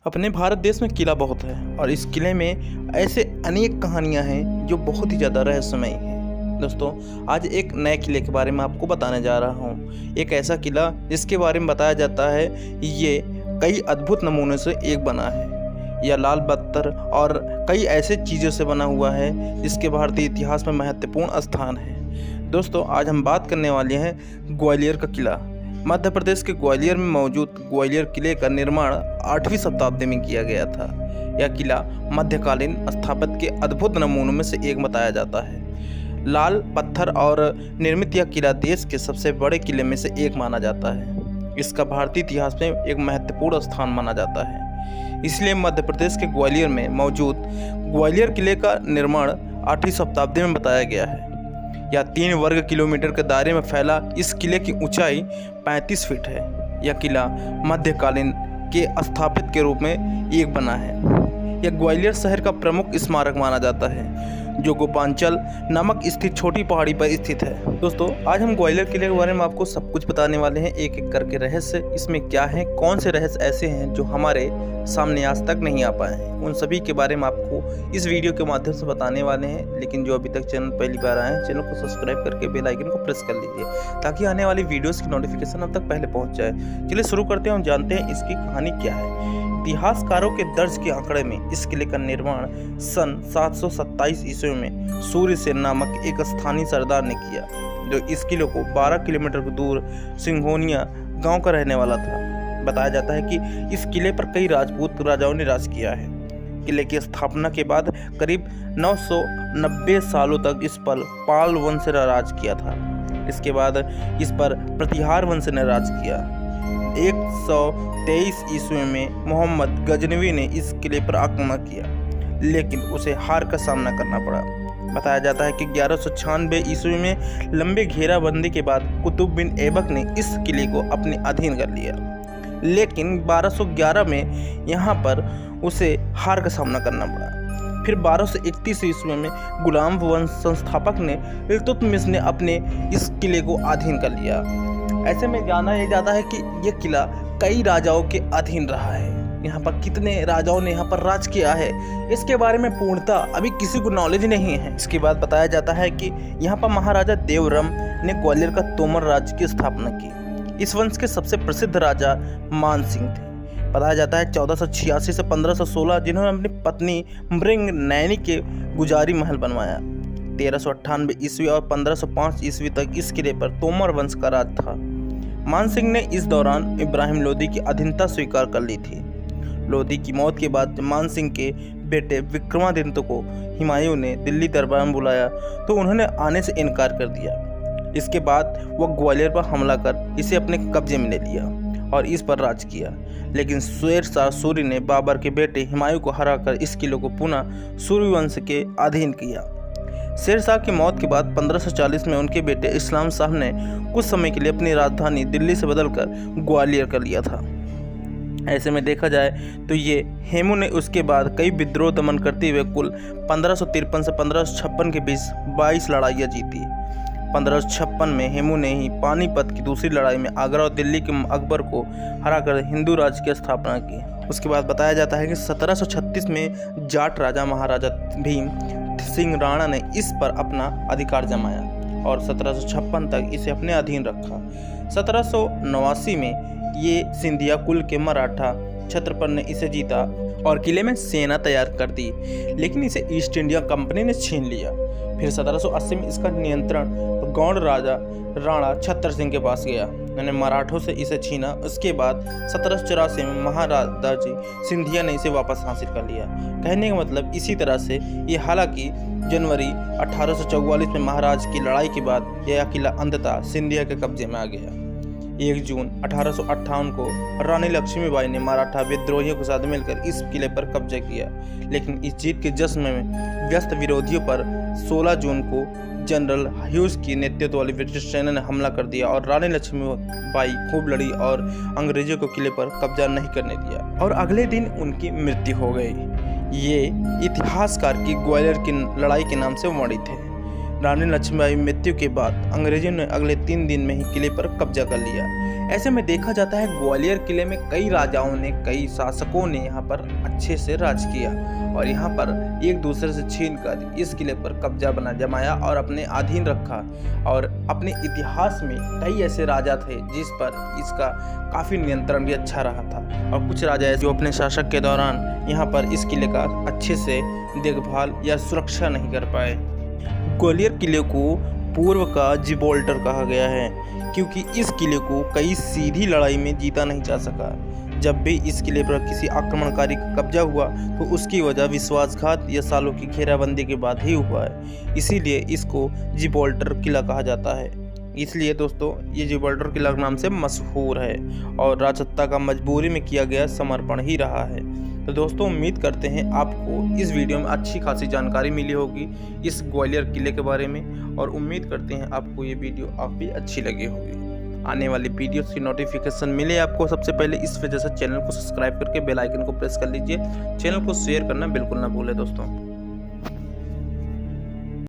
अपने भारत देश में किला बहुत है और इस किले में ऐसे अनेक कहानियां हैं जो बहुत ही ज़्यादा रहस्यमयी हैं। दोस्तों, आज एक नए किले के बारे में आपको बताने जा रहा हूं। एक ऐसा किला जिसके बारे में बताया जाता है ये कई अद्भुत नमूनों से एक बना है। यह लाल पत्थर और कई ऐसे चीज़ों से बना हुआ है जिसके भारतीय इतिहास में महत्वपूर्ण स्थान है। दोस्तों, आज हम बात करने वाले हैं ग्वालियर का किला। मध्य प्रदेश के ग्वालियर में मौजूद ग्वालियर किले का निर्माण 8वीं शताब्दी में किया गया था। यह किला मध्यकालीन स्थापत्य के अद्भुत नमूनों में से एक बताया जाता है। लाल पत्थर और निर्मित यह किला देश के सबसे बड़े किले में से एक माना जाता है। इसका भारतीय इतिहास में एक महत्वपूर्ण स्थान माना जाता है। इसलिए मध्य प्रदेश के ग्वालियर में मौजूद ग्वालियर किले का निर्माण 8वीं शताब्दी में बताया गया है। यह 3 वर्ग किलोमीटर के दायरे में फैला इस किले की ऊंचाई 35 फीट है। यह किला मध्यकालीन के स्थापित के रूप में एक बना है। यह ग्वालियर शहर का प्रमुख स्मारक माना जाता है जो गोपांचल नामक स्थित छोटी पहाड़ी पर स्थित है। दोस्तों, आज हम ग्वालियर किले के बारे में आपको सब कुछ बताने वाले हैं, एक एक करके रहस्य इसमें क्या है, कौन से रहस्य ऐसे हैं जो हमारे सामने आज तक नहीं आ पाए हैं, उन सभी के बारे में आपको इस वीडियो के माध्यम से बताने वाले हैं। लेकिन जो अभी तक चैनल पहली बार आए हैं, चैनल को सब्सक्राइब करके बेल आइकन को प्रेस कर लीजिए ताकि आने वाली वीडियोस की नोटिफिकेशन अब तक पहले पहुंच जाए। चलिए शुरू करते हैं और जानते हैं इसकी कहानी क्या है। इतिहासकारों के दर्ज के आंकड़े में इस किले का निर्माण सन 727 ईस्वी में सूर्यसेन नामक एक स्थानीय सरदार ने किया, जो इस किले को 12 किलोमीटर दूर सिंघोनिया गांव का रहने वाला था। बताया जाता है कि इस किले पर कई राजपूत राजाओं ने राज किया है। किले की स्थापना के बाद करीब 990 सालों तक इस पर पाल वंश ने राज किया था। इसके बाद इस पर प्रतिहार वंश ने राज किया। 123 ईस्वी में मोहम्मद गजनवी ने इस किले पर आक्रमण किया, लेकिन उसे हार का सामना करना पड़ा। बताया जाता है कि 1196 ईस्वी में लंबे घेराबंदी के बाद कुतुब बिन ऐबक ने इस किले को अपने अधीन कर लिया, लेकिन 1211 में यहाँ पर उसे हार का सामना करना पड़ा। फिर 1231 ईस्वी में गुलाम वंश संस्थापक ने इल्तुतमिश ने अपने इस किले को अधीन कर लिया। ऐसे में जाना यह जाता है कि यह किला कई राजाओं के अधीन रहा है। यहाँ पर कितने राजाओं ने यहाँ पर राज किया है इसके बारे में पूर्णतः अभी किसी को नॉलेज नहीं है। इसके बाद बताया जाता है कि यहाँ पर महाराजा देवरम ने ग्वालियर का तोमर राज्य की स्थापना की। इस वंश के सबसे प्रसिद्ध राजा मान सिंह थे। बताया जाता है 1486 से 1516 जिन्होंने अपनी पत्नी मृंग नैनी के गुजारी महल बनवाया। 1398 ईस्वी और 1505 ईस्वी तक इस किले पर तोमर वंश का राज था। मान सिंह ने इस दौरान इब्राहिम लोदी की अधीनता स्वीकार कर ली थी। लोदी की मौत के बाद मानसिंह सिंह के बेटे विक्रमादित्य को हुमायूं ने दिल्ली दरबार में बुलाया तो उन्होंने आने से इनकार कर दिया। इसके बाद वह ग्वालियर पर हमला कर इसे अपने कब्जे में ले लिया और इस पर राज किया। लेकिन शेर शाह सूरी ने बाबर के बेटे हुमायूं को हराकर इस किले को पुनः सूर्यवंश के अधीन किया। शेर शाह की मौत के बाद 1540 में उनके बेटे इस्लाम शाह ने कुछ समय के लिए अपनी राजधानी दिल्ली से बदलकर ग्वालियर कर लिया था। ऐसे में देखा जाए तो ये हेमू ने उसके बाद कई विद्रोह दमन करते हुए कुल 1553 से 1556 के बीच 22 लड़ाइयाँ जीती। 1556 में हेमू ने ही पानीपत की दूसरी लड़ाई में आगरा और दिल्ली के अकबर को हराकर हिंदू राज्य की स्थापना की। उसके बाद बताया जाता है कि 1736 में जाट राजा महाराजा भीम सिंह राणा ने इस पर अपना अधिकार जमाया और 1756 तक इसे अपने अधीन रखा। 1789 में ये सिंधिया कुल के मराठा छत्रपति ने इसे जीता और किले में सेना तैयार कर दी, लेकिन इसे ईस्ट इंडिया कंपनी ने छीन लिया। फिर 1780 में इसका नियंत्रण गौड़ राजा राणा छत्र सिंह के पास गया, उन्होंने मराठों से इसे छीना। उसके बाद 1784 में महाराजा जी सिंधिया ने इसे वापस हासिल कर लिया। कहने का मतलब इसी तरह से ये, हालांकि जनवरी 1844 में महाराज की लड़ाई के बाद यह किला अंततः सिंधिया के कब्जे में आ गया। 1 जून 1858 को रानी लक्ष्मीबाई ने मराठा विद्रोहियों के साथ मिलकर इस किले पर कब्जा किया, लेकिन इस जीत के जश्न में व्यस्त विरोधियों पर 16 जून को जनरल ह्यूज की नेतृत्व वाली ब्रिटिश सेना ने हमला कर दिया और रानी लक्ष्मीबाई खूब लड़ी और अंग्रेजों को किले पर कब्जा नहीं करने दिया और अगले दिन उनकी मृत्यु हो गई। ये इतिहासकार की ग्वालियर की लड़ाई के नाम से वर्णित है। रानी लक्ष्मीबाई मृत्यु के बाद अंग्रेजों ने अगले 3 दिन में ही किले पर कब्जा कर लिया। ऐसे में देखा जाता है ग्वालियर किले में कई राजाओं ने, कई शासकों ने यहाँ पर अच्छे से राज किया और यहाँ पर एक दूसरे से छीनकर इस किले पर कब्जा जमाया और अपने अधीन रखा। और अपने इतिहास में कई ऐसे राजा थे जिस पर इसका काफ़ी नियंत्रण भी अच्छा रहा था और कुछ राजा ऐसे जो अपने शासक के दौरान यहाँ पर इस किले का अच्छे से देखभाल या सुरक्षा नहीं कर पाए। ग्वालियर किले को पूर्व का जिब्राल्टर कहा गया है क्योंकि इस किले को कई सीधी लड़ाई में जीता नहीं जा सका। जब भी इस किले पर किसी आक्रमणकारी का कब्जा हुआ तो उसकी वजह विश्वासघात या सालों की घेराबंदी के बाद ही हुआ है, इसीलिए इसको जिब्राल्टर किला कहा जाता है। इसलिए दोस्तों ये जिब्राल्टर किला के नाम से मशहूर है और राजसत्ता का मजबूरी में किया गया समर्पण ही रहा है। तो दोस्तों उम्मीद करते हैं आपको इस वीडियो में अच्छी खासी जानकारी मिली होगी इस ग्वालियर किले के बारे में और उम्मीद करते हैं आपको ये वीडियो काफ़ी अच्छी लगी होगी। आने वाली वीडियोस की नोटिफिकेशन मिले आपको सबसे पहले, इस वजह से चैनल को सब्सक्राइब करके बेल आइकन को प्रेस कर लीजिए। चैनल को शेयर करना बिल्कुल ना भूलें दोस्तों।